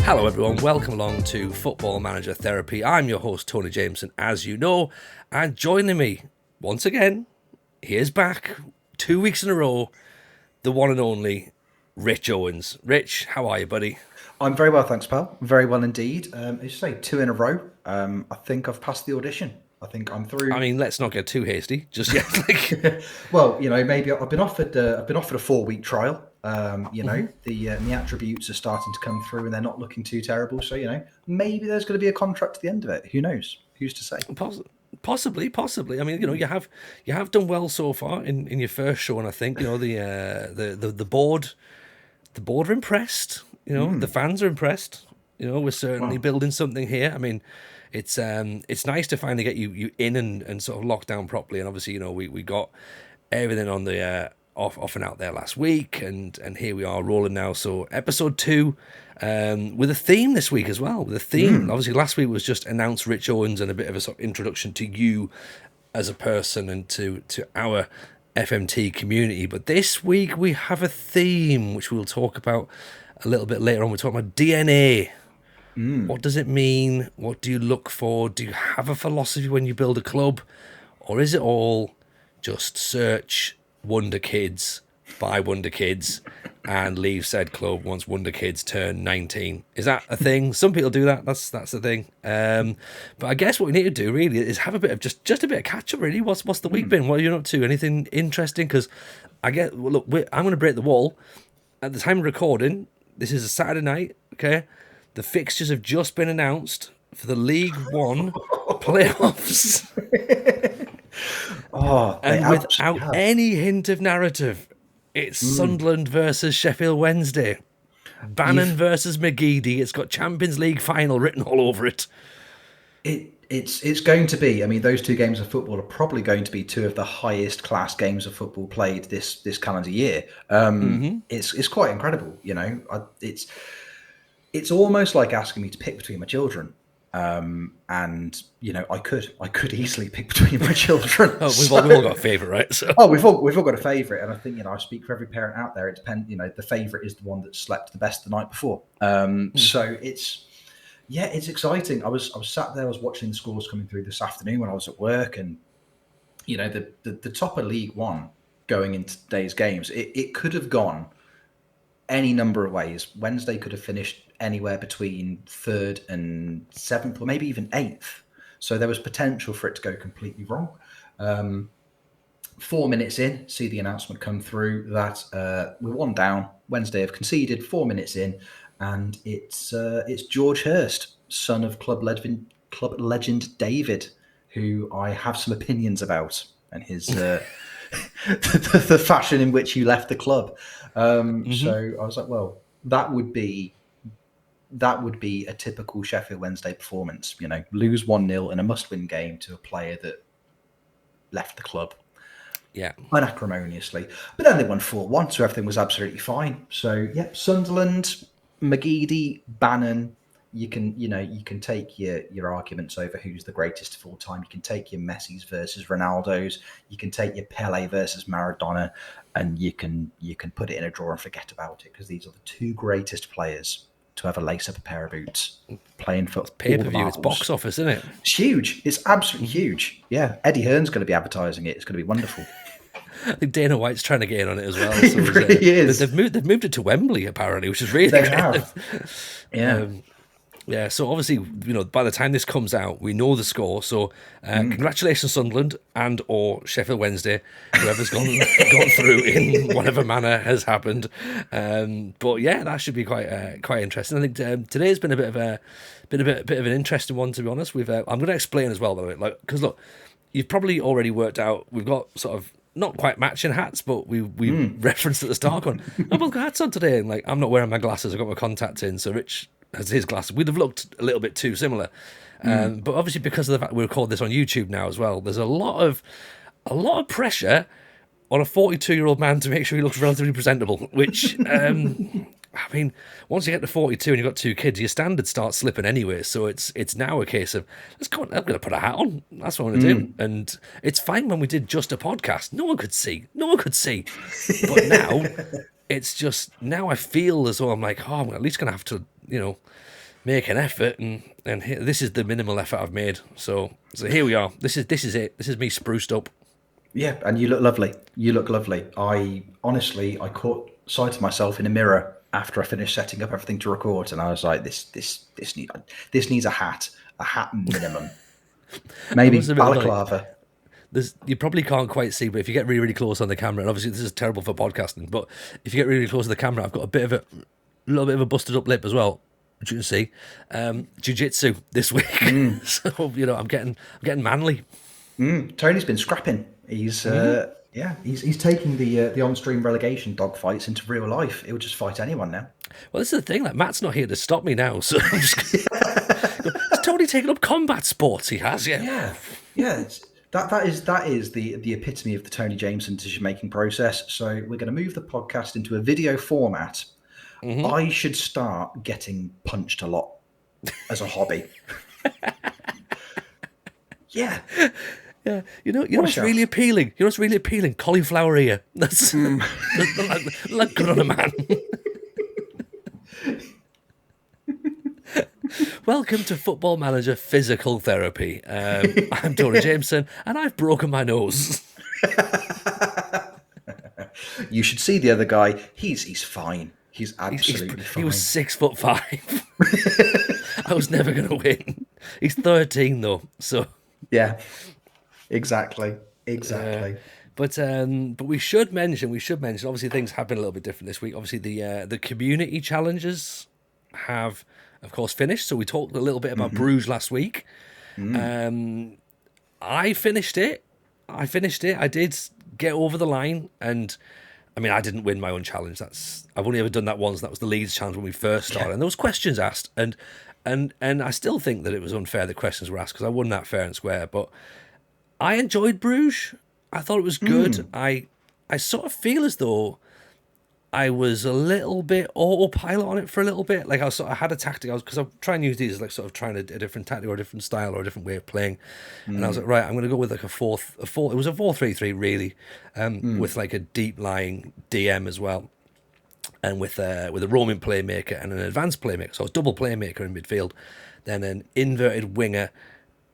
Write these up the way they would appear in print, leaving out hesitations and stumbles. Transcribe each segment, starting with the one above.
Hello everyone, welcome along to Football Manager Therapy. I'm your host Tony Jameson, as you know, and joining me once again, here's back 2 weeks in a row, the one and only Rich Owens. Rich, how are you, buddy? I'm very well, thanks, pal. Very well indeed. As you say, 2 in a row. I think I've passed the audition. I think I'm through. I mean, let's not get too hasty just yet. Well, maybe I've been offered. I've been offered a 4-week trial. The attributes are starting to come through, and they're not looking too terrible. So maybe there's going to be a contract at the end of it. Who knows? Who's to say? Possibly. I mean, you have done well so far in your first show, and I think the board are impressed. The fans are impressed. We're certainly building something here. I mean, it's nice to finally get you in and sort of locked down properly. And obviously, we got everything on the off and out there last week, and here we are rolling now. So episode 2, with a theme this week as well. With a theme, obviously last week was just announce Rich Owens and a bit of a sort of introduction to you as a person and to our FMT community. But this week we have a theme which we'll talk about a little bit later on. We're talking about DNA. What does it mean? What do you look for? Do you have a philosophy when you build a club? Or is it all just search Wonder Kids, buy Wonder Kids, and leave said club once Wonder Kids turn 19? Is that a thing? Some people do that. That's the thing. But I guess what we need to do really is have a bit of just a bit of catch up. Really, what's the week been? What are you up to? Anything interesting? Because I'm going to break the wall. At the time of recording, this is a Saturday night. Okay, the fixtures have just been announced for the League One playoffs. And without any hint of narrative, it's Sunderland versus Sheffield Wednesday, Bannon versus McGeady. It's got Champions League final written all over it. It's going to be. I mean, those 2 games of football are probably going to be 2 of the highest class games of football played this calendar year. It's quite incredible. It's almost like asking me to pick between my children. And I could easily pick between my children. We've all got a favourite, right? So. We've all got a favourite, and I think I speak for every parent out there. It depends. The favourite is the one that slept the best the night before. So it's exciting. I was sat there, I was watching the scores coming through this afternoon when I was at work, and the top of League One going into today's games, it could have gone any number of ways. Wednesday could have finished anywhere between 3rd and 7th, or maybe even 8th. So there was potential for it to go completely wrong. 4 minutes in, see the announcement come through that we're 1 down. Wednesday have conceded. 4 minutes in, and it's George Hurst, son of club legend David, who I have some opinions about, and his the fashion in which he left the club. So I was like, well, that would be a typical Sheffield Wednesday performance. Lose 1-0 in a must-win game to a player that left the club, unacrimoniously. But then they won 4-1, so everything was absolutely fine. So Sunderland, McGeady, Bannon. You can take your arguments over who's the greatest of all time. You can take your Messi's versus Ronaldo's. You can take your Pele versus Maradona, and you can put it in a drawer and forget about it, because these are the 2 greatest players to ever lace up a pair of boots playing for pay-per-view. It's box office, isn't it? It's huge. It's absolutely huge. Yeah, Eddie Hearn's going to be advertising it. It's going to be wonderful. I think Dana White's trying to get in on it as well. So it really is. They've moved it to Wembley apparently, which is really they good. Have. Yeah. Yeah, so obviously, by the time this comes out, we know the score. So congratulations, Sunderland and or Sheffield Wednesday, whoever's gone through in whatever manner has happened. But yeah, that should be quite interesting. I think today's been a bit of an interesting one, to be honest. I'm going to explain as well, by the way, because look, you've probably already worked out. We've got sort of not quite matching hats, but we referenced at the start on. I've got hats on today, and I'm not wearing my glasses. I've got my contacts in, so Rich has his glasses. We'd have looked a little bit too similar, but obviously because of the fact we record this on YouTube now as well, there's a lot of pressure on a 42-year-old man to make sure he looks relatively presentable. Which I mean, once you get to 42 and you've got 2 kids, your standards start slipping anyway. So it's now a case of, let's go on, I'm going to put a hat on. That's what I'm going to do. And it's fine when we did just a podcast. No one could see. But now, it's just, now I feel as though I'm like, I'm at least going to have to, make an effort, and this is the minimal effort I've made. So here we are. This is it. This is me spruced up. Yeah, and you look lovely. You look lovely. I caught sight of myself in a mirror after I finished setting up everything to record, and I was like, this needs a hat minimum, maybe balaclava. You probably can't quite see, but if you get really, really close on the camera, and obviously this is terrible for podcasting, but if you get really, really close to the camera, I've got a little bit of a busted up lip as well, which you can see. Jiu-jitsu this week, so I'm getting manly. Tony's been scrapping. He's he's taking the on-stream relegation dogfights into real life. He'll just fight anyone now. Well, this is the thing. Like, Matt's not here to stop me now, so I'm just. Has Tony taken up combat sports? He has, yeah. That is the epitome of the Tony Jameson decision-making process. So we're going to move the podcast into a video format. I should start getting punched a lot as a hobby. Yeah. Yeah, you know what's really appealing? You know what's really appealing? Cauliflower ear. That's like good on a man. Welcome to Football Manager Physical Therapy. I'm Tony Jameson, and I've broken my nose. You should see the other guy. He's fine. He's absolutely fine. He was 6'5". I was never going to win. He's 13 though, so yeah. Exactly. But we should mention. Obviously, things have been a little bit different this week. Obviously, the community challenges have, of course, finished. So we talked a little bit about Bruges last week. I finished it. I did get over the line, and I mean, I didn't win my own challenge. I've only ever done that once. That was the Leeds challenge when we first started, and there was questions asked, and I still think that it was unfair that questions were asked because I won that fair and square, but. I enjoyed Bruges. I thought it was good. I sort of feel as though I was a little bit autopilot on it for a little bit. Like I had a tactic. Because I'm trying to use these as like sort of trying a different tactic or a different style or a different way of playing. And I was like, right, I'm going to go with like a 4. It was a 4-3-3 really, with like a deep lying DM as well, and with a roaming playmaker and an advanced playmaker. So a double playmaker in midfield, then an inverted winger.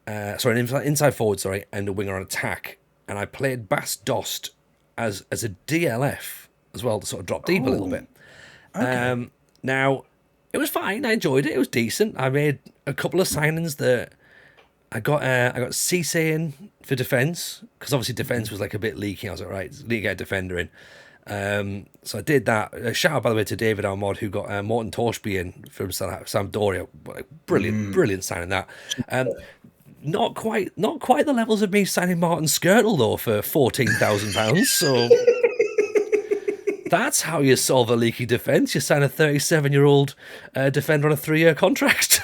An inside forward, and a winger on attack. And I played Bas Dost as a DLF as well to sort of drop deep a little bit. Okay. Now, it was fine. I enjoyed it. It was decent. I made a couple of signings that I got Cisse in for defence, because obviously defence was like a bit leaky. I was like, right, need to get a defender in. So I did that. A shout out, by the way, to David Almod, who got Morten Torsby in from Sampdoria. Brilliant signing that. Not quite the levels of me signing Martin Skirtle though for £14,000. So that's how you solve a leaky defence. You sign a 37-year-old defender on a 3-year contract.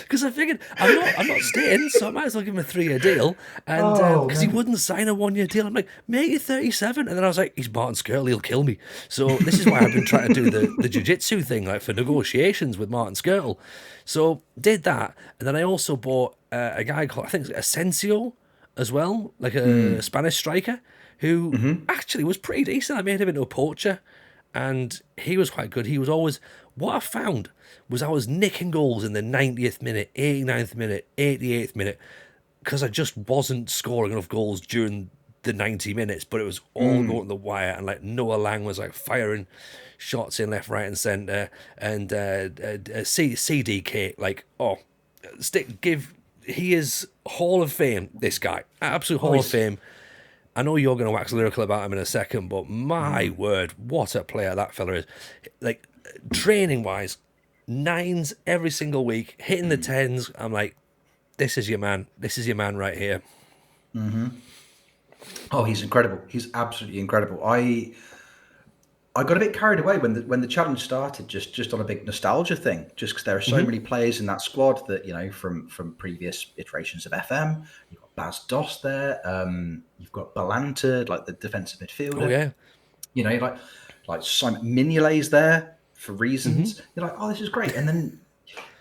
Because I figured I'm not staying, so I might as well give him a 3-year deal. And because he wouldn't sign a 1-year deal, I'm like, mate, you're 37. And then I was like, he's Martin Skirtle, he'll kill me. So this is why I've been trying to do the jiu-jitsu thing, like for negotiations with Martin Skirtle. So did that, and then I also bought a guy called, I think, Asensio as well, like a Spanish striker who actually was pretty decent. I made him into a poacher, and he was quite good. He was always, what I found was I was nicking goals in the 90th minute, 89th minute, 88th minute, because I just wasn't scoring enough goals during the 90 minutes, but it was all going to the wire, and like Noah Lang was like firing shots in left, right, and centre, and CDK, like, he is Hall of Fame, this guy, absolute Hall of Fame. I know you're going to wax lyrical about him in a second, but my word, what a player that fella is. Like, training wise, 9s every single week, hitting the 10s. I'm like, this is your man right here. Oh, he's incredible. He's absolutely incredible. I got a bit carried away when the challenge started, just on a big nostalgia thing, just because there are so many players in that squad that, you know, from previous iterations of FM. You've got Bas Dost there. You've got Balanta, like the defensive midfielder. Oh yeah. You know, like Simon Mignolet's there for reasons. You're like, oh, this is great. And then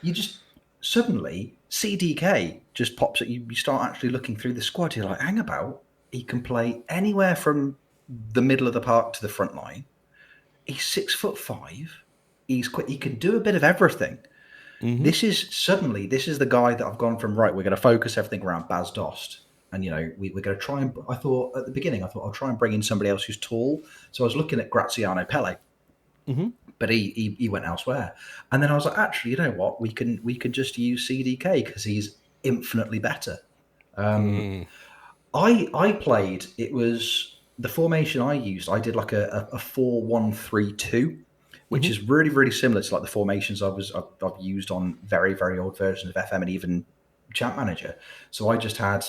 you just suddenly CDK just pops at you. You start actually looking through the squad. You're like, hang about. He can play anywhere from the middle of the park to the front line. He's 6'5". He's quick. He can do a bit of everything. This is the guy that I've gone from, right, we're going to focus everything around Baz Dost. And, we're going to try and, I thought at the beginning, I'll try and bring in somebody else who's tall. So I was looking at Graziano Pelle, but he went elsewhere. And then I was like, actually, you know what? We can just use CDK because he's infinitely better. I played, it was the formation I used. I did like a 4-1-3-2, which is really, really similar to like the formations I've used on very, very old versions of FM and even Champ Manager. So I just had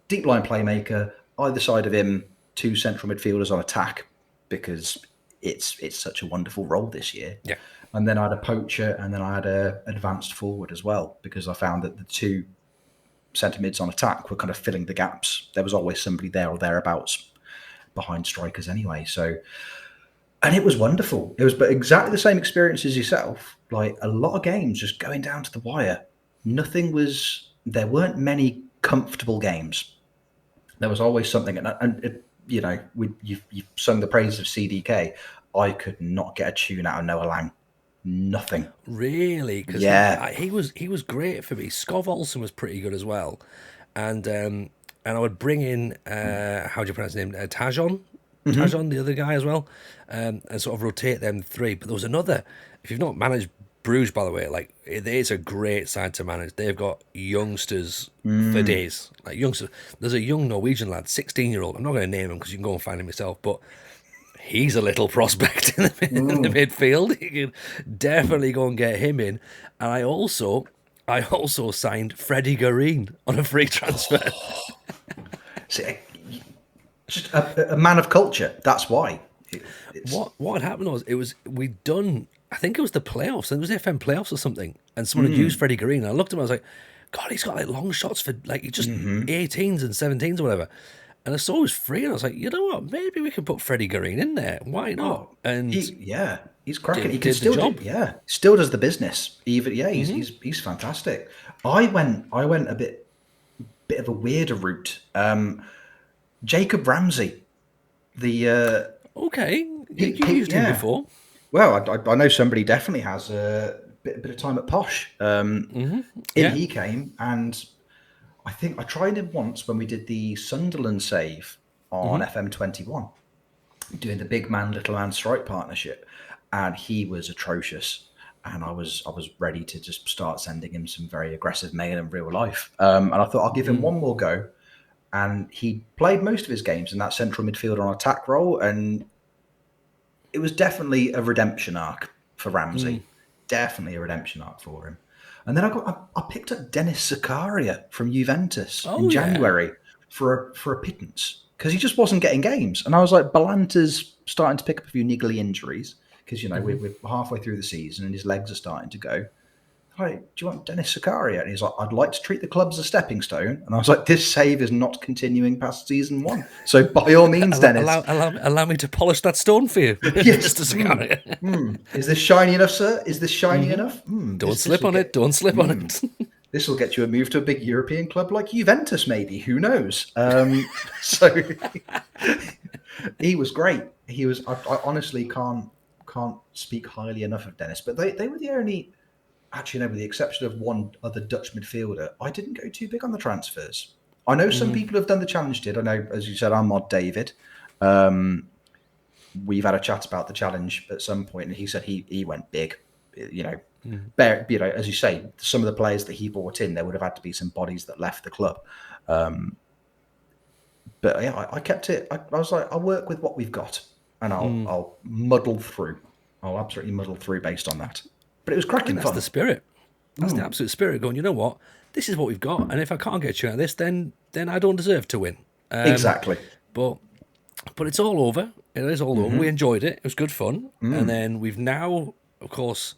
deep line playmaker, either side of him, 2 central midfielders on attack, because it's such a wonderful role this year. Yeah. And then I had a poacher, and then I had a advanced forward as well, because I found that the 2 centre mids on attack were kind of filling the gaps. There was always somebody there or thereabouts behind strikers anyway. So, and it was wonderful. It was but exactly the same experience as yourself. Like a lot of games just going down to the wire. There weren't many comfortable games. There was always something. And you've sung the praises of CDK. I could not get a tune out of Noah Lang. Nothing. Really? Because he was great for me. Skov Olsen was pretty good as well. And I would bring in, how do you pronounce his name? Tajon? Tajon, the other guy as well, and sort of rotate them 3. But there was another. If you've not managed Bruges, by the way, like it is a great side to manage. They've got youngsters for days, like youngsters. There's a young Norwegian lad, 16-year-old. I'm not going to name him because you can go and find him yourself, but he's a little prospect in the midfield. You can definitely go and get him in. And I also signed Freddie Gareen on a free transfer. See, just a man of culture. That's why. What had happened was we'd done. I think it was the playoffs. It was the FM playoffs or something. And someone had used Freddie Gareen. And I looked at him. I was like, God, he's got like long shots for like just 18s and 17s or whatever. And I saw he was free, and I was like, you know what? Maybe we can put Freddie Gareen in there. Why not? And he's cracking. He can still do, still does the business. Even he's fantastic. I went a bit of a weirder route. Jacob Ramsey, the okay, you used him before. Well, I know somebody definitely has a bit of time at Posh. He came, and I think I tried him once when we did the Sunderland save on FM21, doing the big man, little man strike partnership, and he was atrocious. And I was ready to just start sending him some very aggressive mail in real life. And I thought I'll give him one more go. And he played most of his games in that central midfielder on attack role, and it was definitely a redemption arc for Ramsey. Definitely a redemption arc for him. And then I picked up Dennis Zakaria from Juventus in January for a pittance because he just wasn't getting games. And I was like, Balanta's starting to pick up a few niggly injuries because, we're halfway through the season and his legs are starting to go. Right, do you want Dennis Zakaria? And he's like, I'd like to treat the club as a stepping stone. And I was like, this save is not continuing past season 1. So by all means, Dennis. Allow me to polish that stone for you. Yes. Mr. Zakaria. Is this shiny enough, sir? Is this shiny enough? Don't slip on it. Don't slip on it. This will get you a move to a big European club like Juventus, maybe. Who knows? So he was great. He was. I honestly can't speak highly enough of Dennis. But they were the only. Actually, no, with the exception of one other Dutch midfielder, I didn't go too big on the transfers. I know some people have done the challenge did. I know, as you said, Ahmad David. We've had a chat about the challenge at some point, and he said he went big. As you say, some of the players that he brought in, there would have had to be some bodies that left the club. But yeah, I kept it. I was like, I'll work with what we've got, and I'll muddle through. I'll absolutely muddle through based on that. But it was cracking fun. That's the spirit. That's the absolute spirit. Going, you know what? This is what we've got, and if I can't get you out of this, then I don't deserve to win. Exactly. But it's all over. It is all over. We enjoyed it. It was good fun. And then we've now, of course,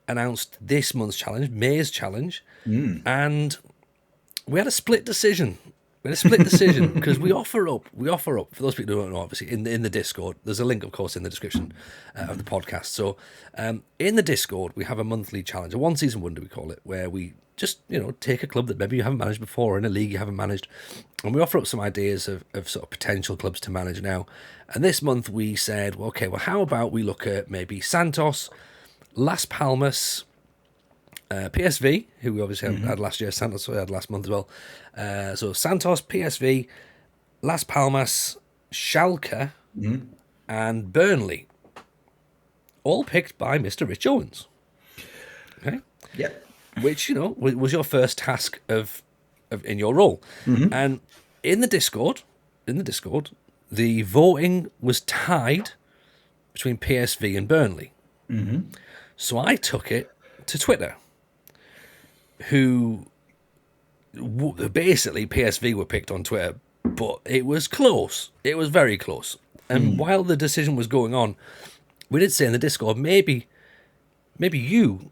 announced this month's challenge, May's challenge, and we had a split decision. Because we offer up, for those people who don't know, obviously, in the Discord, there's a link, of course, in the description of the podcast. So in the Discord, we have a monthly challenge, a one-season wonder, we call it, where we just, take a club that maybe you haven't managed before, or in a league you haven't managed, and we offer up some ideas of sort of potential clubs to manage now. And this month we said, well, how about we look at maybe Santos, Las Palmas, PSV, who we obviously had last year, Santos we had last month as well. So Santos, PSV, Las Palmas, Schalke, and Burnley. All picked by Mr. Rich Owens. Okay? Yeah. Which, was your first task of in your role. And in the Discord, the voting was tied between PSV and Burnley. So I took it to Twitter, who basically PSV were picked on Twitter, but it was close. It was very close. And while the decision was going on, we did say in the Discord, maybe you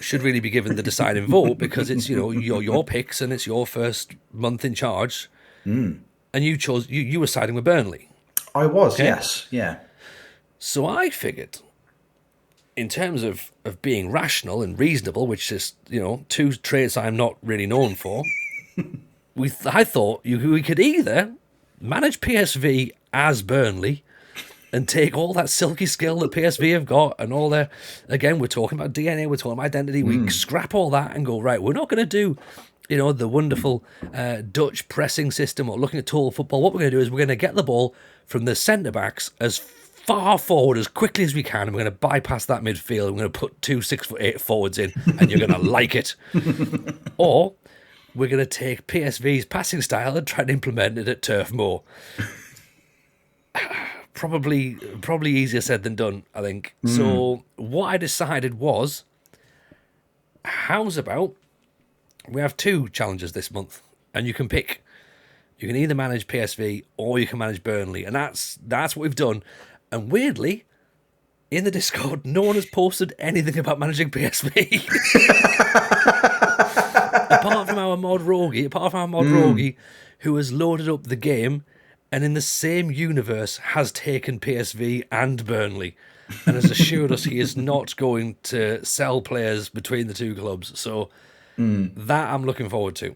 should really be given the deciding vote, because it's your picks and it's your first month in charge, and you were siding with Burnley. I was, yes, yeah. So I figured, in terms of being rational and reasonable, which is two traits I'm not really known for, I thought we could either manage PSV as Burnley and take all that silky skill that PSV have got and all their, again, we're talking about DNA, we're talking about identity, we scrap all that and go, right, we're not going to do, the wonderful Dutch pressing system or looking at total football. What we're going to do is we're going to get the ball from the centre-backs as far forward as quickly as we can, and we're going to bypass that midfield, and we're going to put 2 6'8" forwards in, and you're going to like it. Or we're going to take PSV's passing style and try and implement it at Turf Moor. Probably easier said than done, I think. So what I decided was, how's about we have 2 challenges this month, and you can pick. You can either manage PSV or you can manage Burnley, and that's what we've done. And weirdly, in the Discord, no one has posted anything about managing PSV. apart from our mod Rogie, who has loaded up the game and in the same universe has taken PSV and Burnley and has assured us he is not going to sell players between the 2 clubs. So that I'm looking forward to.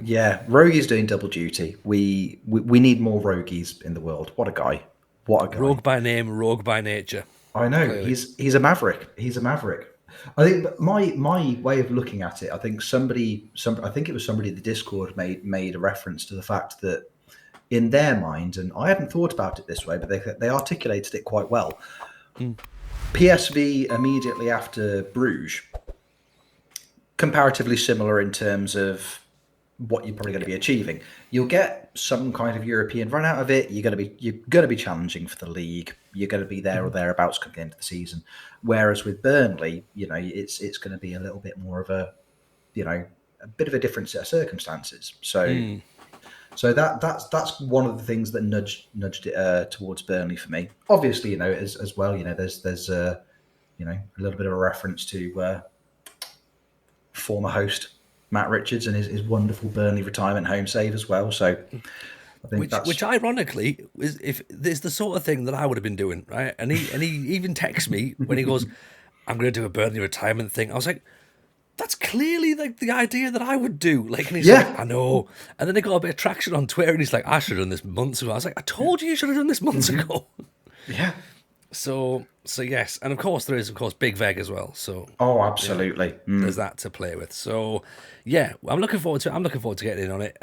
Yeah, Rogue's doing double duty. We need more Rogues in the world. What a guy. Rogue by name, rogue by nature. I know. Clearly. He's a maverick. I think my way of looking at it, I think I think it was somebody in the Discord made a reference to the fact that in their mind, and I hadn't thought about it this way, but they articulated it quite well. PSV immediately after Bruges, comparatively similar in terms of what you're probably going to be achieving. You'll get some kind of European run out of it. You're going to be challenging for the league. You're going to be there or thereabouts come the end of the season. Whereas with Burnley, it's going to be a little bit more of a bit of a different set of circumstances. So that's one of the things that nudged it towards Burnley for me. Obviously, as well, there's a little bit of a reference to former host Matt Richards and his wonderful Burnley retirement home save as well. So I think which ironically is the sort of thing that I would have been doing, right? And he even texts me when he goes, "I'm going to do a Burnley retirement thing." I was like, that's clearly like the idea that I would do. Like, and he's like, I know. And then he got a bit of traction on Twitter, and he's like, I should have done this months ago. I was like, I told you should have done this months ago. Yeah. So yes, and of course there is Big Veg as well. So absolutely, there's that to play with. So yeah, I'm looking forward to it. I'm looking forward to getting in on it.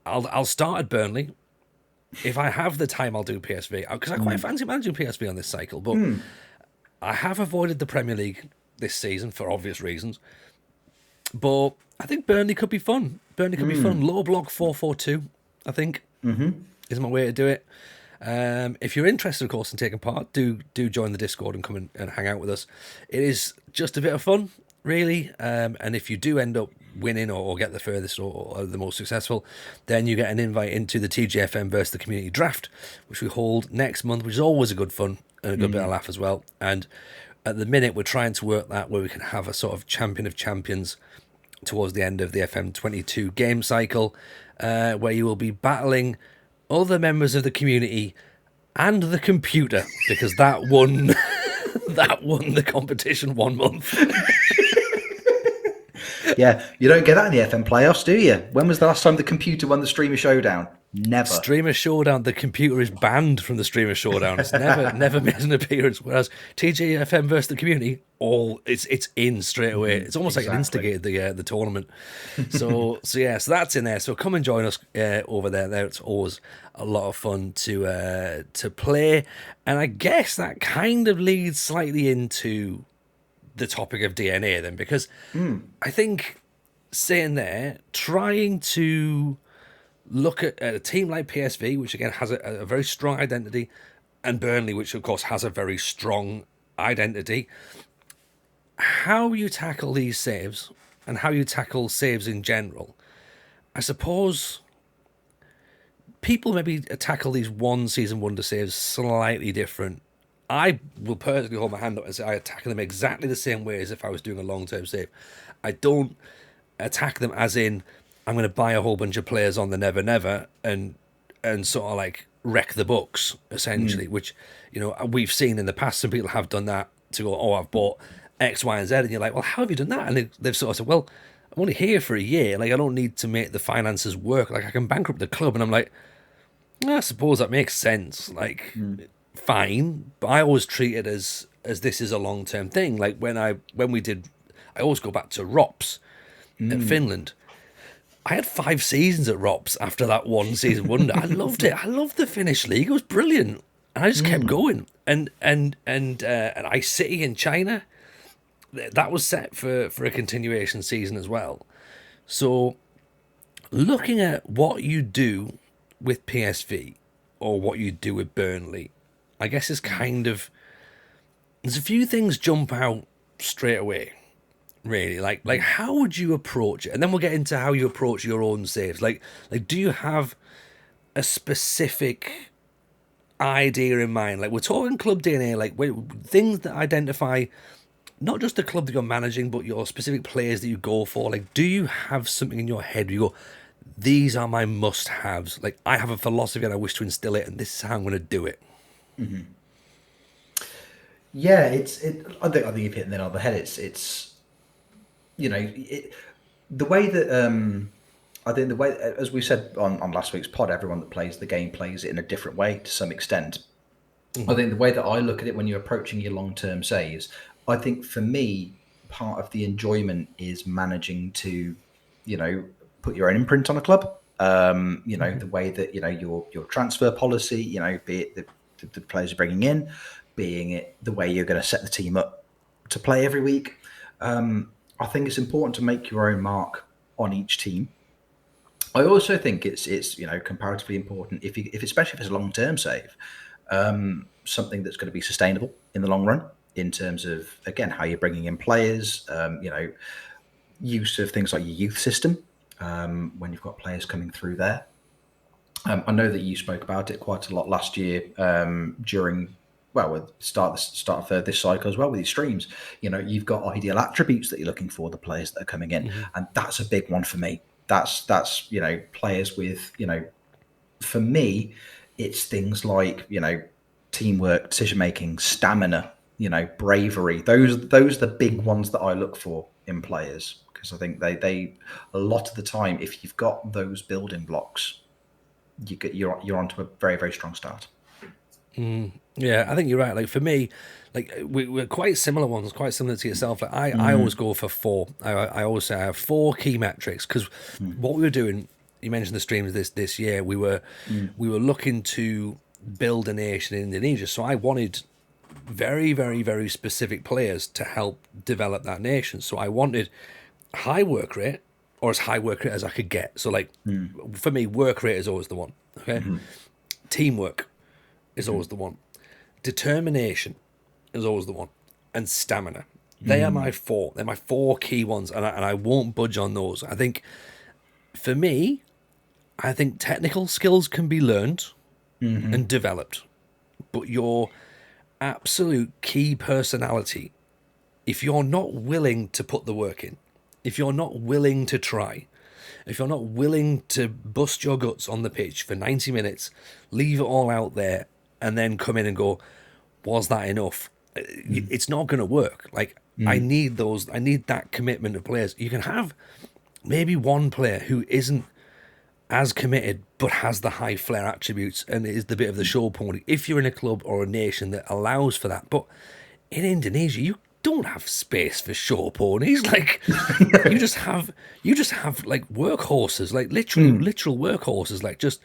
I'll start at Burnley. If I have the time, I'll do PSV because I quite fancy managing PSV on this cycle. But I have avoided the Premier League this season for obvious reasons. But I think Burnley could be fun. Low block 4-4-2, I think, is my way to do it. If you're interested, of course, in taking part, do join the Discord and come in and hang out with us. It is just a bit of fun, really. And if you do end up winning or get the furthest or the most successful, then you get an invite into the TGFM versus the community draft, which we hold next month, which is always a good fun and a good bit of laugh as well. And at the minute, we're trying to work that where we can have a sort of champion of champions towards the end of the FM22 game cycle, where you will be battling other members of the community and the computer, because that won the competition 1 month. Yeah, you don't get that in the FM playoffs, do you? When was the last time the computer won the Streamer Showdown? Never. Streamer Showdown, the computer is banned from the Streamer Showdown. It's never made an appearance. Whereas TJFM versus the community, it's in straight away. It's almost like it instigated the tournament. So that's in there. So come and join us over there. It's always a lot of fun to play. And I guess that kind of leads slightly into the topic of DNA then, because I think sitting there trying to look at a team like PSV, which again has a very strong identity, and Burnley, which of course has a very strong identity. How you tackle these saves and how you tackle saves in general, I suppose people maybe tackle these one season wonder saves slightly different. I will personally hold my hand up and say I attack them exactly the same way as if I was doing a long-term save. I don't attack them as in I'm going to buy a whole bunch of players on the never never and sort of like wreck the books essentially, which we've seen in the past. Some people have done that to go, oh, I've bought X, Y, and Z, and you're like, well, how have you done that? And they've sort of said, well, I'm only here for a year. Like I don't need to make the finances work. Like I can bankrupt the club, and I'm like, I suppose that makes sense. Like fine, but I always treat it as this is a long term thing. Like when I always go back to ROPS at Finland. I had 5 seasons at ROPS after that one season wonder. I loved it. I loved the Finnish league. It was brilliant, and I just kept going. And Ice City in China, that was set for a continuation season as well. So, looking at what you do with PSV or what you do with Burnley, I guess is kind of there's a few things jump out straight away. Really, like how would you approach it? And then we'll get into how you approach your own saves. Like do you have a specific idea in mind? Like we're talking club DNA, like things that identify not just the club that you're managing, but your specific players that you go for. Like, do you have something in your head where you go, these are my must-haves? Like, I have a philosophy and I wish to instill it, and this is how I'm going to do it. Mm-hmm. Yeah, I think you've hit the nail on the head. It's the way that I think the way, as we said on last week's pod, everyone that plays the game plays it in a different way to some extent. I think the way that I look at it when you're approaching your long-term saves, I think for me, part of the enjoyment is managing to, put your own imprint on a club. The way that, your transfer policy, be it the players you're bringing in, being it the way you're going to set the team up to play every week. I think it's important to make your own mark on each team. I also think it's comparatively important especially if it's a long-term save, something that's going to be sustainable in the long run in terms of, again, how you're bringing in players, use of things like your youth system when you've got players coming through there. I know that you spoke about it quite a lot last year during. Well, with start of this cycle as well with your streams, you've got ideal attributes that you're looking for the players that are coming in, and that's a big one for me. That's players with for me, it's things like teamwork, decision making, stamina, bravery. Those are the big ones that I look for in players, because I think they a lot of the time, if you've got those building blocks, you're onto a very, very strong start. Yeah, I think you're right. Like for me, like we're quite similar ones, quite similar to yourself. Like I always go for 4. I always say I have 4 key metrics, because what we were doing, you mentioned the streams this year, we were looking to build a nation in Indonesia. So I wanted very, very, very specific players to help develop that nation. So I wanted high work rate, or as high work rate as I could get. So like for me, work rate is always the one. Okay, teamwork is always the one. Determination is always the one. And stamina. They are my 4. They're my 4 key ones, and I won't budge on those. I think, for me, technical skills can be learned and developed. But your absolute key personality, if you're not willing to put the work in, if you're not willing to try, if you're not willing to bust your guts on the pitch for 90 minutes, leave it all out there, and then come in and go, was that enough? It's not going to work. Like, I need that commitment of players. You can have maybe one player who isn't as committed, but has the high flair attributes and is the bit of the show pony. If you're in a club or a nation that allows for that, but in Indonesia, you don't have space for show ponies. Like you just have like workhorses, like literal workhorses. Like just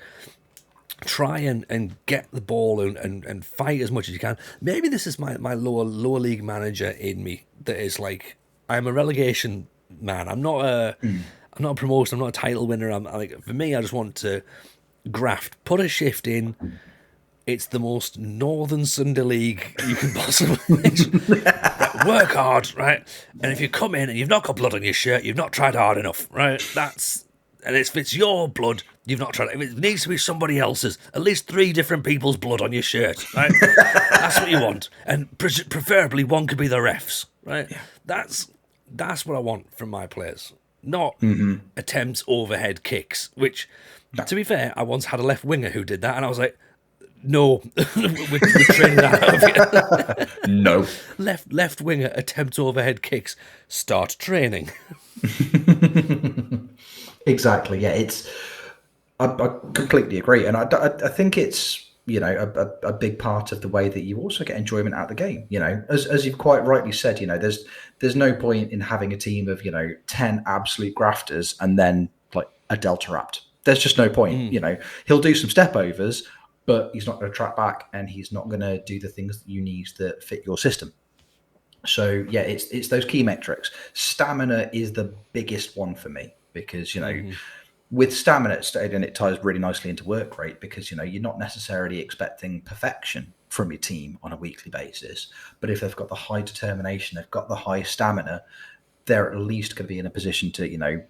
try and get the ball and fight as much as you can. Maybe this is my lower league manager in me that is like, I'm a relegation man. I'm not a promotion. I'm not a title winner. I'm like, for me, I just want to graft, put a shift in. It's the most northern Sunday league you can possibly work hard, right? And if you come in and you've not got blood on your shirt, you've not tried hard enough, right? And if it's your blood, you've not tried. If it needs to be somebody else's, at least 3 different people's blood on your shirt, right? That's what you want, and preferably one could be the refs, right? Yeah. That's what I want from my players, not attempts overhead kicks. Which, to be fair, I once had a left winger who did that, and I was like, no, we're training that out of you. No. Left winger attempts overhead kicks. Start training. Exactly. Yeah, I completely agree, and I think it's a big part of the way that you also get enjoyment out of the game. As you've quite rightly said, there's no point in having a team of 10 absolute grafters and then like a delta rapt. There's just no point. He'll do some step overs, but he's not going to track back, and he's not going to do the things that you need that fit your system. So yeah, it's those key metrics. Stamina is the biggest one for me, because with stamina, and it ties really nicely into work rate, because you're not necessarily expecting perfection from your team on a weekly basis, but if they've got the high determination, they've got the high stamina, they're at least going to be in a position to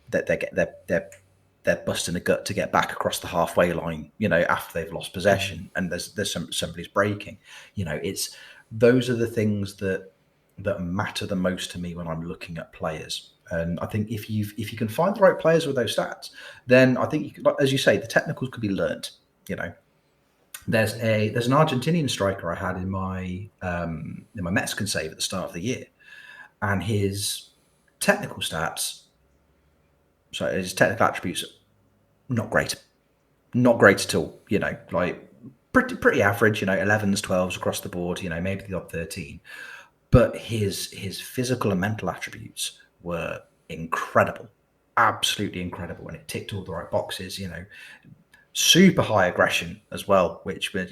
that they're busting a gut to get back across the halfway line, after they've lost possession and somebody's breaking. Those are the things that matter the most to me when I'm looking at players. And I think if you can find the right players with those stats, then I think as you say, the technicals could be learnt. There's an Argentinian striker I had in my Mexican save at the start of the year, and his technical stats, so his technical attributes, not great at all. Like pretty average. 11s, 12s across the board. Maybe the odd 13, but his physical and mental attributes were incredible, absolutely incredible, and it ticked all the right boxes. Super high aggression as well, which was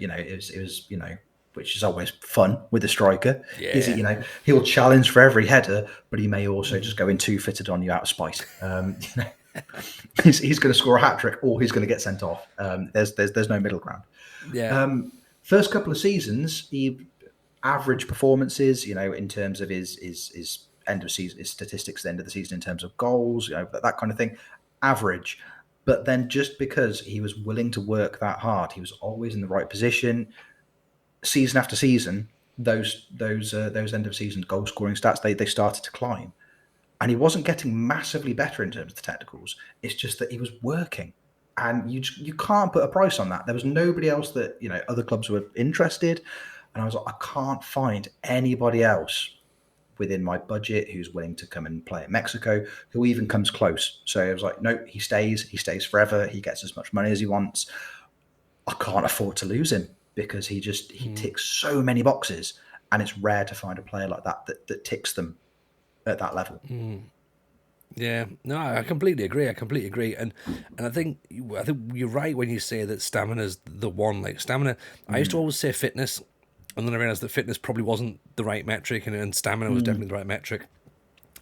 which is always fun with a striker. Yeah. Is it, he'll challenge for every header, but he may also just go in two-footed on you out of spite. He's going to score a hat trick, or he's going to get sent off. There's no middle ground. Yeah. First couple of seasons, he average performances, in terms of his end of season, his statistics at the end of the season in terms of goals, that kind of thing, average. But then just because he was willing to work that hard, he was always in the right position. Season after season, those end of season goal scoring stats, they started to climb, and he wasn't getting massively better in terms of the technicals. It's just that he was working, and you can't put a price on that. There was nobody else that other clubs were interested, and I was like, I can't find anybody else within my budget who's willing to come and play in Mexico, who even comes close. So I was like, no, he stays forever. He gets as much money as he wants. I can't afford to lose him, because he ticks so many boxes, and it's rare to find a player like that ticks them at that level. Yeah, no, I completely agree. And I think you're right when you say that stamina's the one. Like stamina, I used to always say fitness, and then I realized that fitness probably wasn't the right metric, and stamina was definitely the right metric.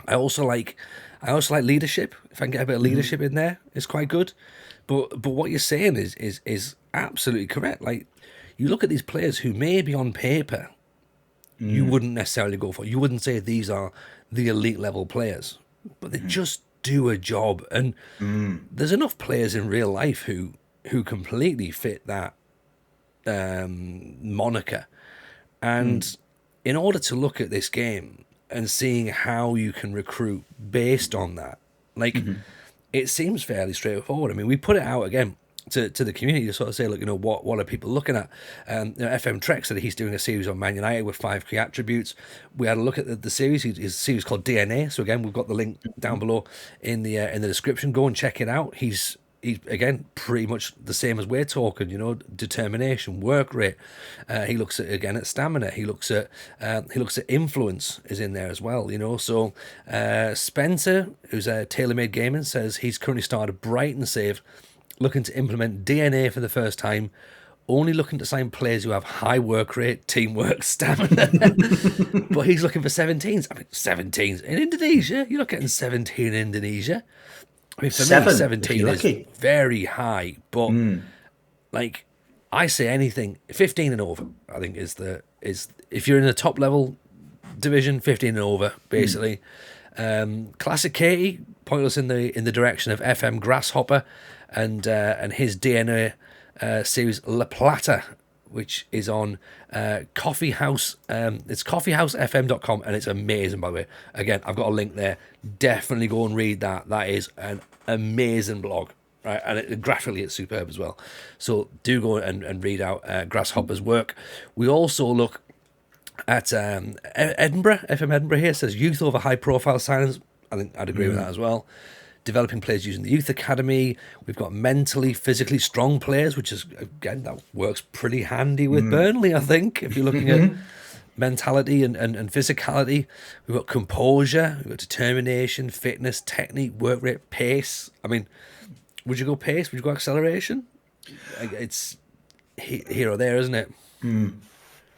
I also like leadership. If I can get a bit of leadership in there, it's quite good. But what you're saying is absolutely correct. Like, you look at these players who maybe on paper you wouldn't necessarily go for. You wouldn't say these are the elite level players, but they just do a job. And there's enough players in real life who completely fit that moniker. And in order to look at this game and seeing how you can recruit based on that, like, it seems fairly straightforward. I mean, we put it out again to the community to sort of say, look, what are people looking at? FMTreq said he's doing a series on Man United with 5 key attributes. We had a look at the series. His series called DNA. So again, we've got the link down below in the description. Go and check it out. He's he's again pretty much the same as we're talking. You know, determination, work rate. He looks at stamina. He looks at influence is in there as well. You know, so Spencer, who's a TaylorMade Gaming, says he's currently started a Brighton save, looking to implement DNA for the first time. Only looking to sign players who have high work rate, teamwork, stamina. But he's looking for 17s. I mean, 17s in Indonesia. You're not getting 17 in Indonesia. I mean, for me, 17 is very high. But like, I say anything 15 and over. I think is if you're in the top level division, 15 and over, basically. Classic Katie point us in the direction of FM Grasshopper and his DNA. Series La Plata, which is on Coffee House. It's coffeehousefm.com, and it's amazing, by the way. Again, I've got a link there. Definitely go and read that. That is an amazing blog, right? And graphically, it's superb as well. So do go and read out Grasshopper's work. We also look at Edinburgh. FM Edinburgh here says youth over high profile signings. I think I'd agree with that as well. Developing players using the youth academy. We've got mentally, physically strong players, which is, again, that works pretty handy with Burnley, I think, if you're looking at mentality and physicality. We've got composure, we've got determination, fitness, technique, work rate, pace. I mean, would you go pace? Would you go acceleration? It's here or there, isn't it?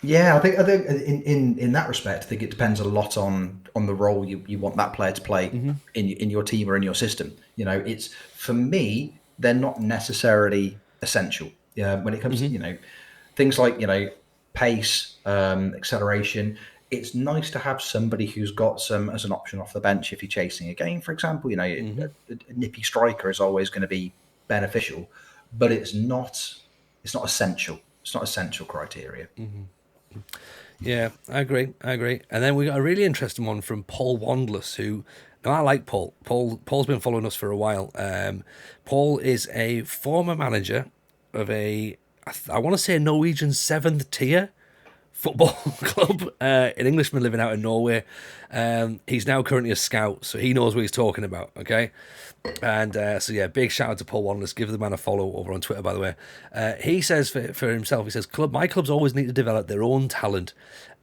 Yeah, I think in that respect, I think it depends a lot on the role you want that player to play in your team or in your system. You know, it's, for me, they're not necessarily essential. When it comes to things like pace, acceleration. It's nice to have somebody who's got some as an option off the bench if you're chasing a game, for example. A nippy striker is always going to be beneficial, but it's not essential. It's not essential criteria. Yeah, I agree. And then we got a really interesting one from Paul Wandless, who, now I like Paul. Paul's been following us for a while. Paul is a former manager of I want to say a Norwegian 7th tier football club, an Englishman living out in Norway. He's now currently a scout, so he knows what he's talking about, okay? And so yeah, big shout out to Paul Wanless. Give the man a follow over on Twitter, by the way. He says for himself, he says, my clubs always need to develop their own talent.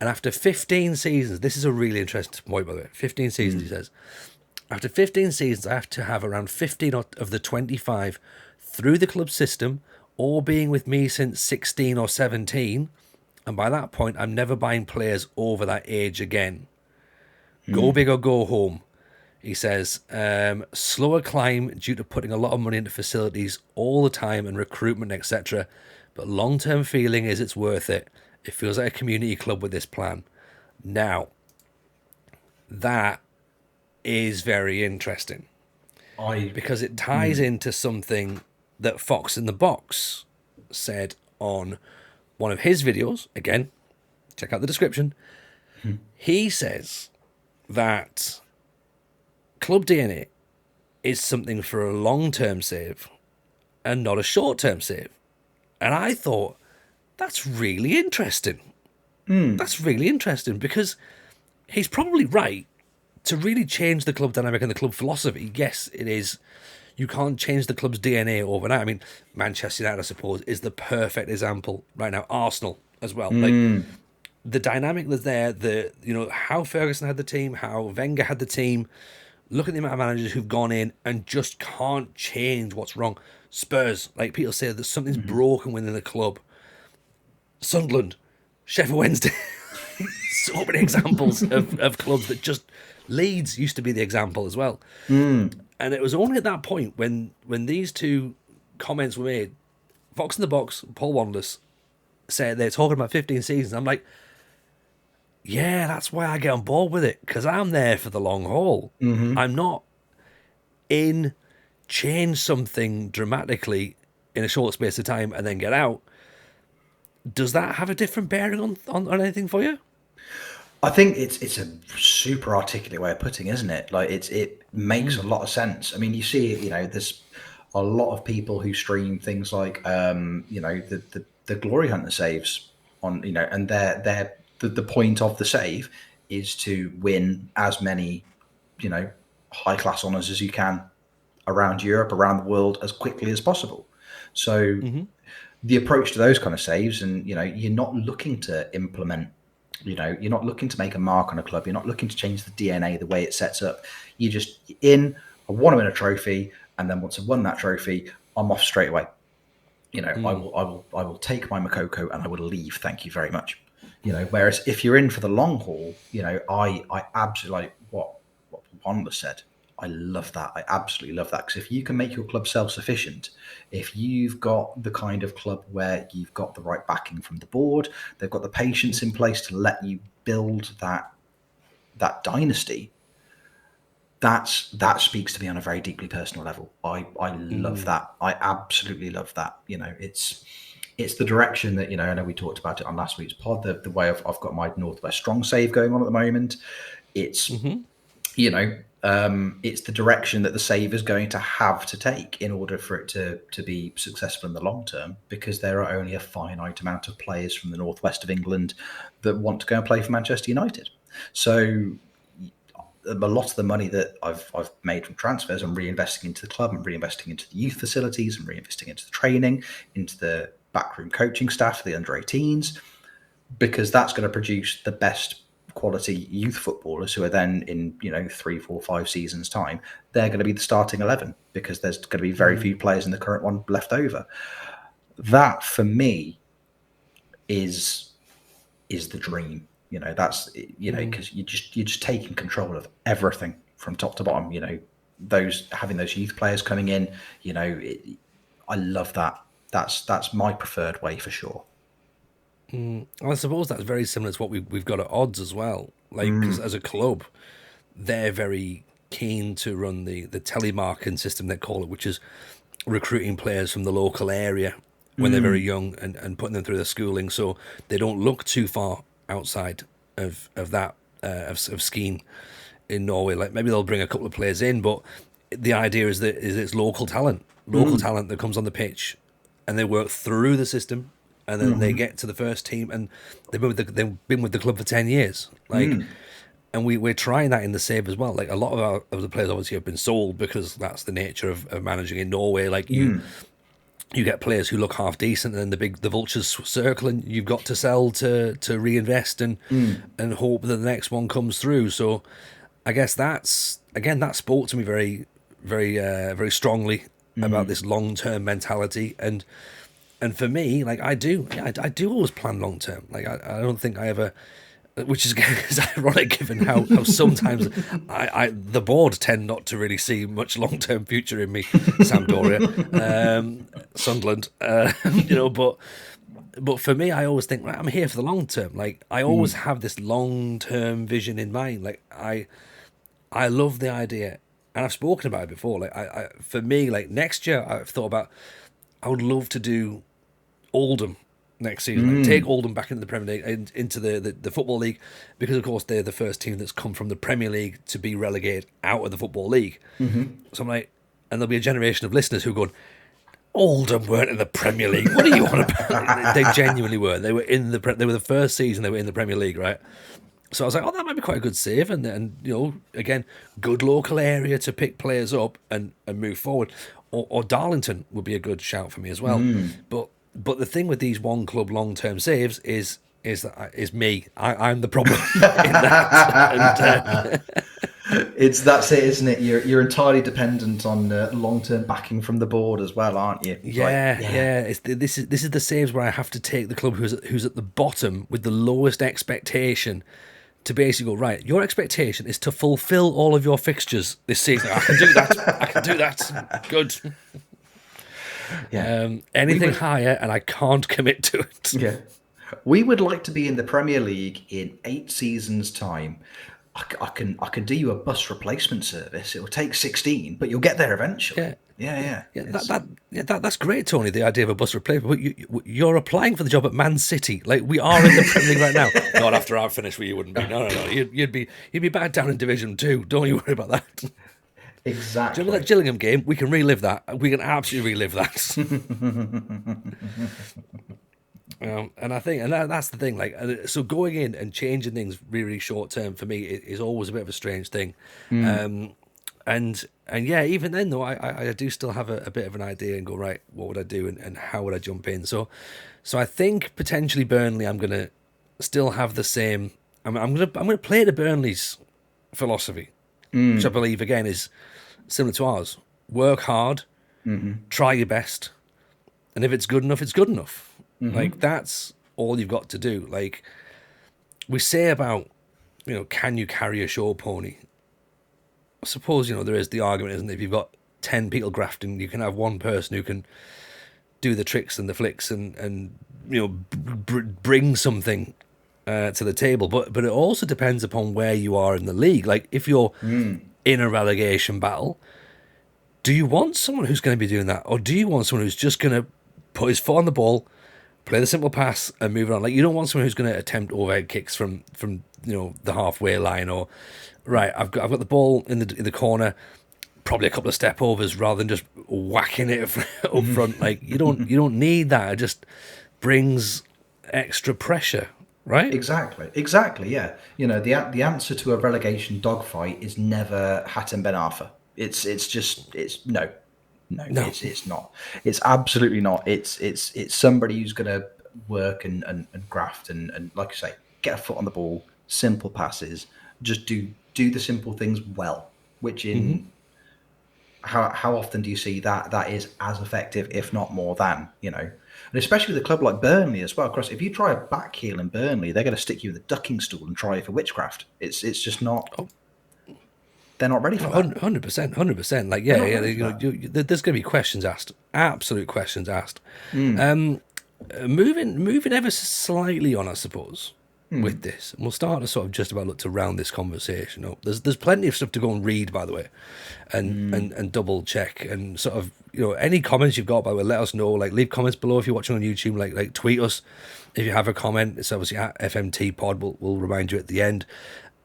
And after 15 seasons, this is a really interesting point, by the way. 15 seasons, he says. After 15 seasons, I have to have around 15 of the 25 through the club system, or being with me since 16 or 17. And by that point, I'm never buying players over that age again. Go big or go home. He says, slower climb due to putting a lot of money into facilities all the time and recruitment, etc. But long-term feeling is it's worth it. It feels like a community club with this plan. Now, that is very interesting. Because it ties into something that FoxInTheBox said on one of his videos. Again, check out the description. He says that club DNA is something for a long-term save and not a short-term save. And I thought, that's really interesting. That's really interesting, because he's probably right to really change the club dynamic and the club philosophy. Yes, it is. You can't change the club's DNA overnight. I mean, Manchester United, I suppose, is the perfect example right now. Arsenal as well. Like, the dynamic that's there, how Ferguson had the team, how Wenger had the team. Look at the amount of managers who've gone in and just can't change what's wrong. Spurs, like people say, that something's broken within the club. Sunderland, Sheffield Wednesday. So many examples of clubs that just... Leeds used to be the example as well. And it was only at that point when these two comments were made, FoxInTheBox, Paul Wandless, said they're talking about 15 seasons. I'm like, yeah, that's why I get on board with it, because I'm there for the long haul. I'm not in change something dramatically in a short space of time and then get out. Does that have a different bearing on anything for you? I think it's a super articulate way of putting it, isn't it? Like it makes a lot of sense. I mean, you see, there's a lot of people who stream things like, the Glory Hunter saves on, and the point of the save is to win as many, high class honors as you can around Europe, around the world as quickly as possible. So the approach to those kind of saves, and you're not looking to implement, you're not looking to make a mark on a club. You're not looking to change the DNA, the way it sets up. You just I want to win a trophy, and then once I've won that trophy, I'm off straight away. I will take my Makoko and I will leave. Thank you very much. Whereas if you're in for the long haul, I absolutely like what Wanda said. I love that. I absolutely love that, because if you can make your club self-sufficient, if you've got the kind of club where you've got the right backing from the board, they've got the patience in place to let you build that dynasty. That speaks to me on a very deeply personal level. I love that. I absolutely love that. It's the direction that, I know we talked about it on last week's pod, the way I've got my Northwest Strong save going on at the moment. It's, it's the direction that the save is going to have to take in order for it to be successful in the long term, because there are only a finite amount of players from the northwest of England that want to go and play for Manchester United. So a lot of the money that I've made from transfers, I'm reinvesting into the club, and reinvesting into the youth facilities, and reinvesting into the training, into the backroom coaching staff, the under 18s, because that's going to produce the best quality youth footballers who are then in 3, 4, 5 seasons time, they're going to be the starting 11, because there's going to be very few players in the current one left over. That for me is the dream. That's because you're just taking control of everything from top to bottom. Having those youth players coming in, I love that. That's my preferred way for sure. I suppose that's very similar to what we've got at Odds as well. Because as a club, they're very keen to run the telemarketing system, they call it, which is recruiting players from the local area when they're very young, and putting them through their schooling, so they don't look too far outside of that of skiing in Norway. Like, maybe they'll bring a couple of players in, but the idea is that it's local talent that comes on the pitch, and they work through the system, and then they get to the first team, and they've been with the club for 10 years. And we're trying that in the save as well. Like, a lot of the players obviously have been sold, because that's the nature of managing in Norway. Like, you get players who look half decent, and then the vultures circle, and you've got to sell to reinvest and hope that the next one comes through. So I guess that spoke to me very, very, very strongly about this long-term mentality. And for me, like, I do always plan long-term. Like, I don't think I ever, which is ironic given how sometimes the board tend not to really see much long-term future in me. Sampdoria, Sunderland, but for me, I always think, right, I'm here for the long term. Like, I always have this long-term vision in mind. Like, I love the idea, and I've spoken about it before. Like, for me, like, next year, I've thought about, I would love to do Oldham next season. Like, take Oldham back into the Premier League, and into the Football League, because of course they're the first team that's come from the Premier League to be relegated out of the Football League. So I'm like, and there'll be a generation of listeners who are going, Oldham weren't in the Premier League. What are you on about? They genuinely were. They were they were the first season they were in the Premier League, right? So I was like, oh, that might be quite a good save, and again, good local area to pick players up and move forward. Or Darlington would be a good shout for me as well. But the thing with these one club long-term saves is me. I'm the problem in that. That's it, isn't it? You're entirely dependent on long-term backing from the board as well, aren't you? Yeah. This is the saves where I have to take the club who's at the bottom with the lowest expectation to basically go, right, your expectation is to fulfill all of your fixtures this season. I can do that. Good. Yeah. Anything higher, and I can't commit to it. Yeah. We would like to be in the Premier League in 8 seasons' time. I can do you a bus replacement service. It will take 16, but you'll get there eventually. Yeah. That's great, Tony. The idea of a bus replacement. But you're applying for the job at Man City. Like, we are in the Premier League right now. Not after I've finished, where you wouldn't be. No. You'd be back down in Division 2. Don't you worry about that. Exactly. Do you remember that Gillingham game? We can relive that. We can absolutely relive that. And I think, and that's the thing. Like, so going in and changing things really short term for me is always a bit of a strange thing. And yeah, even then though, I do still have a bit of an idea and go, right, what would I do and how would I jump in? So I think potentially Burnley, I'm gonna still have the same. I'm gonna play to Burnley's philosophy, which I believe again is similar to ours. Work hard, try your best, and if it's good enough, it's good enough. Like that's all you've got to do. Like we say about, can you carry a show pony? I suppose, there is the argument, isn't it? If you've got 10 people grafting, you can have one person who can do the tricks and the flicks and bring something to the table. But it also depends upon where you are in the league. Like, if you're in a relegation battle, do you want someone who's going to be doing that? Or do you want someone who's just going to put his foot on the ball, play the simple pass and move on? Like, you don't want someone who's going to attempt overhead kicks from the halfway line, or right, I've got the ball in the corner, probably a couple of step overs rather than just whacking it up front. Like you don't need that. It just brings extra pressure, right? Exactly. Yeah, the answer to a relegation dogfight is never Hatem Ben Arfa. It's no. It's not. It's absolutely not. It's somebody who's going to work and graft and like I say, get a foot on the ball, simple passes, just do the simple things well. Which in how often do you see that is as effective, if not more than, and especially with a club like Burnley as well. Of course, if you try a back heel in Burnley, they're going to stick you in the ducking stool and try you for witchcraft. It's just not. Oh. They're not ready for that. 100%. Like, yeah. There's going to be questions asked, absolute questions asked. Moving ever slightly on, I suppose, with this, and we'll start to sort of just about look to round this conversation up. There's plenty of stuff to go and read, by the way, and double check, and sort of any comments you've got, by the way, let us know. Like, leave comments below if you're watching on YouTube. Like tweet us if you have a comment. It's obviously at FMTPod. We'll remind you at the end.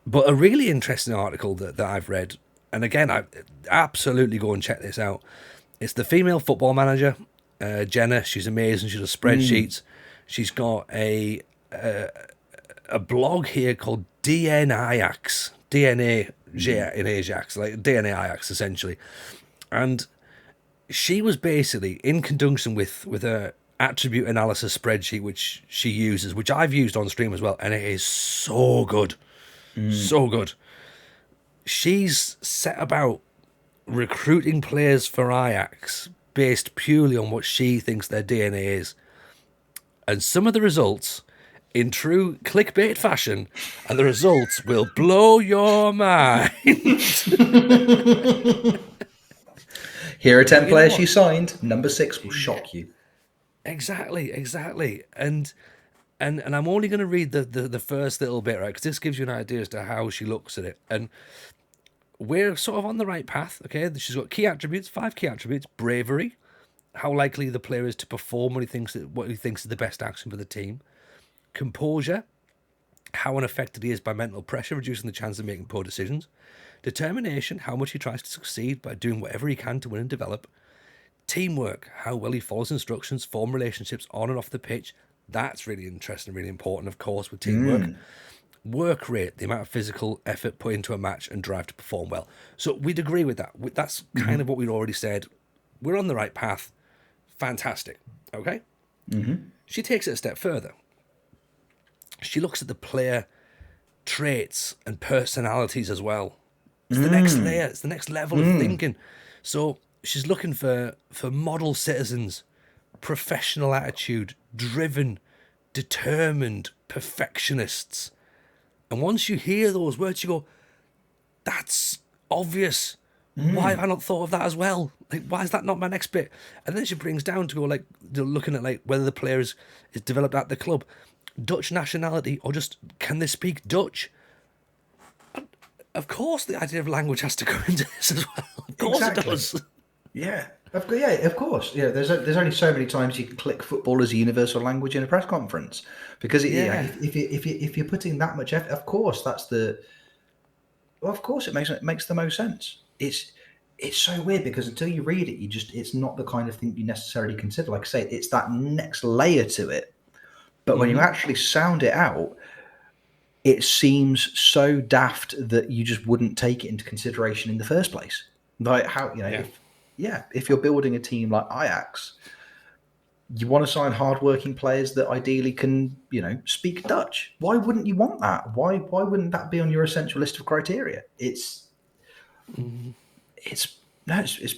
But a really interesting article that I've read, and again, I absolutely go and check this out. It's the female football manager, Jenna. She's amazing. She does spreadsheets. She's got a blog here called DNAjax, DNAjax, like DNAjax essentially. And she was basically in conjunction with a attribute analysis spreadsheet which she uses, which I've used on stream as well, and it is so good. So good. She's set about recruiting players for Ajax based purely on what she thinks their DNA is. And some of the results, in true clickbait fashion, and the results will blow your mind. Here are 10 players she signed. Number 6 will shock you. Exactly. And I'm only going to read the first little bit, right? Because this gives you an idea as to how she looks at it. And we're sort of on the right path, okay? She's got 5 key attributes. Bravery, how likely the player is to perform what he thinks is the best action for the team. Composure, how unaffected he is by mental pressure, reducing the chance of making poor decisions. Determination, how much he tries to succeed by doing whatever he can to win and develop. Teamwork, how well he follows instructions, form relationships on and off the pitch. That's really interesting, really important, of course, with teamwork. Work rate, the amount of physical effort put into a match and drive to perform well. So we'd agree with that. That's kind of what we'd already said. We're on the right path. Fantastic. Okay? She takes it a step further. She looks at the player traits and personalities as well. It's the next layer. It's the next level of thinking. So she's looking for model citizens, professional attitude, driven, determined, perfectionists. And once you hear those words, you go, that's obvious. Why have I not thought of that as well? Like, why is that not my next bit? And then she brings down to go, like, looking at like whether the player is developed at the club, Dutch nationality, or just can they speak Dutch? And of course, the idea of language has to go into this as well. Of course it does. Yeah. Of course. Yeah, there's only so many times you can click football as a universal language in a press conference, because if you're putting that much effort, of course it makes the most sense. It's so weird because until you read it, it's not the kind of thing you necessarily consider. Like I say, it's that next layer to it. But when you actually sound it out, it seems so daft that you just wouldn't take it into consideration in the first place. Like how, if you're building a team like Ajax, you want to sign hardworking players that ideally can, speak Dutch. Why wouldn't you want that? Why wouldn't that be on your essential list of criteria? It's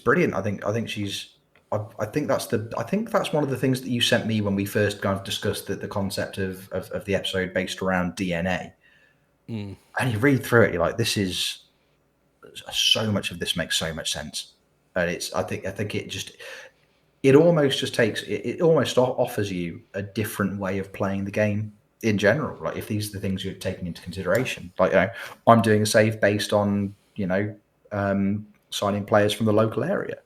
brilliant. I think she's. I think that's one of the things that you sent me when we first kind of discussed the concept of the episode based around DNA. And you read through it, you're like, this is so much of this makes so much sense, and I think it almost just takes it almost offers you a different way of playing the game in general. Like if these are the things you're taking into consideration, like I'm doing a save based on signing players from the local area,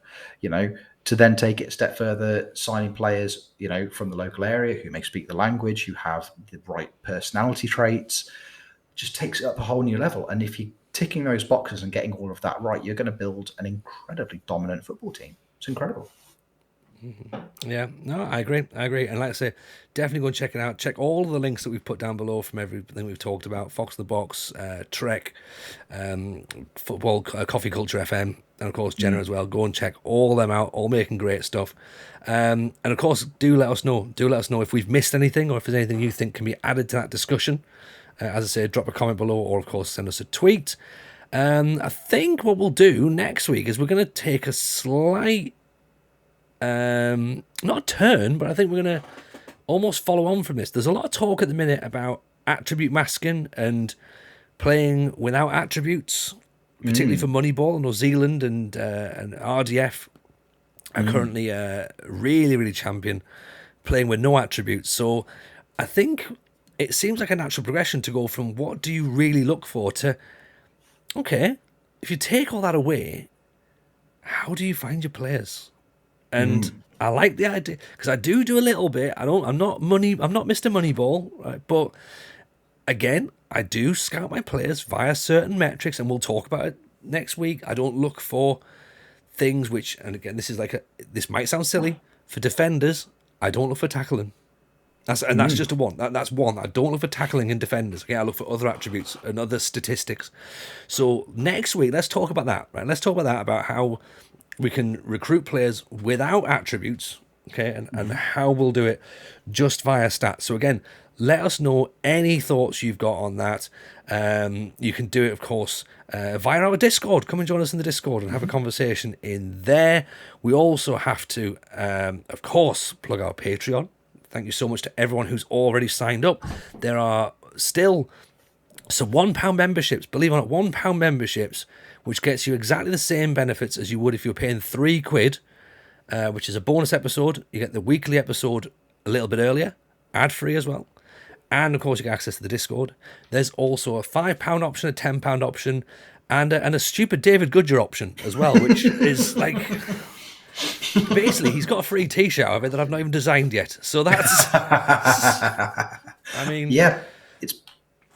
to then take it a step further, signing players, from the local area who may speak the language, who have the right personality traits, just takes it up a whole new level. And if you're ticking those boxes and getting all of that right, you're going to build an incredibly dominant football team. It's incredible. Yeah, no, I agree. And like I say, definitely go and check it out. Check all of the links that we've put down below from everything we've talked about. FoxInTheBox, Trek, Football, Coffee Culture FM, and of course Jenna as well. Go and check all them out, all making great stuff. And of course, do let us know. Do let us know if we've missed anything or if there's anything you think can be added to that discussion. As I say, drop a comment below or of course send us a tweet. I think what we'll do next week is we're going to take a slight not a turn, but I think we're going to almost follow on from this. There's a lot of talk at the minute about attribute masking and playing without attributes, particularly for Moneyball. New Zealand and RDF are currently really, really champion playing with no attributes. So I think it seems like a natural progression to go from what do you really look for to, okay, if you take all that away, how do you find your players? And I like the idea because I do a little bit. I'm not Mr. Moneyball, right? But again, I do scout my players via certain metrics, and we'll talk about it next week. I don't look for things which, and again, this might sound silly for defenders. I don't look for tackling. That's just a one. That's one. I don't look for tackling and defenders. Okay, I look for other attributes and other statistics. So next week, let's talk about that. Right? Let's talk about that, about how we can recruit players without attributes, okay, and how we'll do it just via stats. So again, let us know any thoughts you've got on that. You can do it, of course, via our Discord. Come and join us in the Discord and have a conversation in there. We also have to, of course, plug our Patreon. Thank you so much to everyone who's already signed up. There are still some £1 memberships, believe it or not, £1 memberships, which gets you exactly the same benefits as you would if you were paying £3, which is a bonus episode. You get the weekly episode a little bit earlier, ad-free as well. And, of course, you get access to the Discord. There's also a £5 option, a £10 option, and a stupid David Goodyear option as well, which is like... Basically, he's got a free T-shirt out of it that I've not even designed yet. So that's... I mean... Yeah,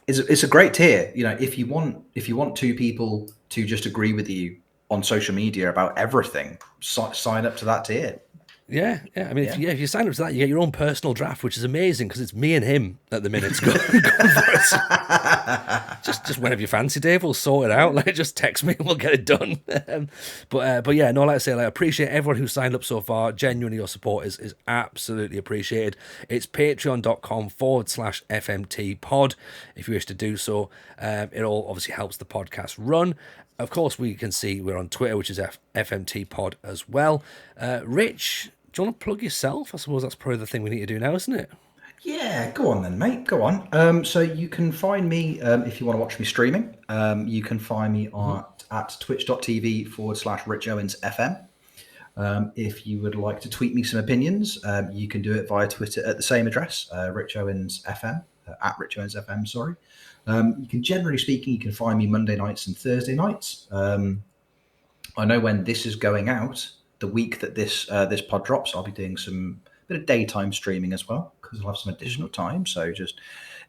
it's a great tier. If you want two people to just agree with you on social media about everything, sign up to that tier. Yeah. I mean, if you sign up to that, you get your own personal draft, which is amazing because it's me and him at the minute. Go for it. Just whenever you fancy, Dave, we'll sort it out. Like, just text me and we'll get it done. But yeah, no, like I say, I appreciate everyone who's signed up so far. Genuinely, your support is absolutely appreciated. It's patreon.com/FMTPod if you wish to do so. It all obviously helps the podcast run. Of course, we can see we're on Twitter, which is FMTPod as well. Rich, do you want to plug yourself? I suppose that's probably the thing we need to do now, isn't it? Yeah, go on then, mate. Go on. So you can find me if you want to watch me streaming. You can find me at twitch.tv/RichOwensFM. If you would like to tweet me some opinions, you can do it via Twitter at the same address, RichOwensFM, at RichOwensFM, sorry. You can, generally speaking, you can find me Monday nights and Thursday nights. I know when this is going out, the week that this pod drops, I'll be doing some bit of daytime streaming as well because I'll have some additional time. So just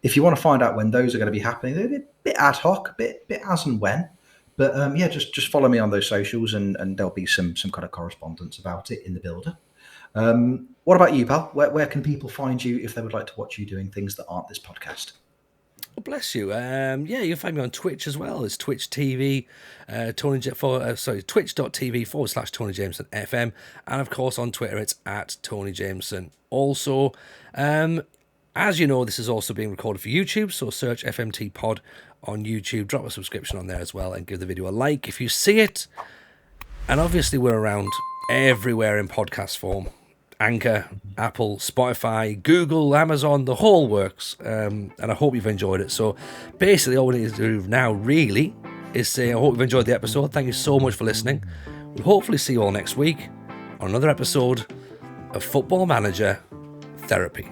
if you want to find out when those are going to be happening, they're a bit ad hoc, a bit as and when. But yeah, just follow me on those socials and there'll be some kind of correspondence about it in the builder. What about you, pal? Where can people find you if they would like to watch you doing things that aren't this podcast? Oh, bless you. Yeah, you'll find me on Twitch as well. It's Twitch TV, twitch.tv/Tony Jameson FM. And of course on Twitter, it's at Tony Jameson. Also, as you know, this is also being recorded for YouTube, so search FMTPod on YouTube. Drop a subscription on there as well and give the video a like if you see it. And obviously we're around everywhere in podcast form. Anchor, Apple, Spotify, Google, Amazon, the whole works. And I hope you've enjoyed it. So basically all we need to do now really is say I hope you've enjoyed the episode. Thank you so much for listening. We'll hopefully see you all next week on another episode of Football Manager Therapy.